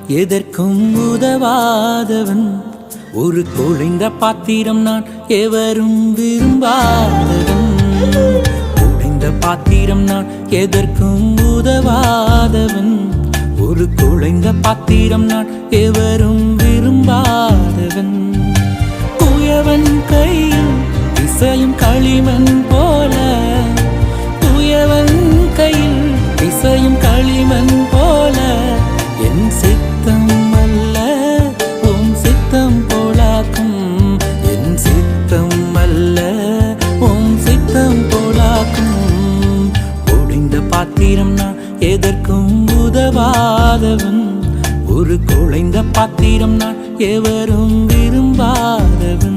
எதற்கும் உதவாதவன், ஒரு குழைந்த பாத்திரம் நான், எவரும் விரும்பாதவன். குழைந்த பாத்திரம் நான், எதற்கும் உதவாதவன், ஒரு குழைந்த பாத்திரம் நான், எவரும் விரும்பாதவன். குயவன் கையில் இசையும் களிமண் போல, குயவன் கையில் இசையும் களிமண் போல, என் சித்தம் அல்ல உம் சித்தம் போலாக்கும், என் சித்தம் அல்ல உம் சித்தம் போலாக்கும். ஒடிந்த பாத்திரம் நான், எதற்கும் உதவாதவன், ஒரு குழைந்த பாத்திரம் நான், எவரும் விரும்பாதவன்.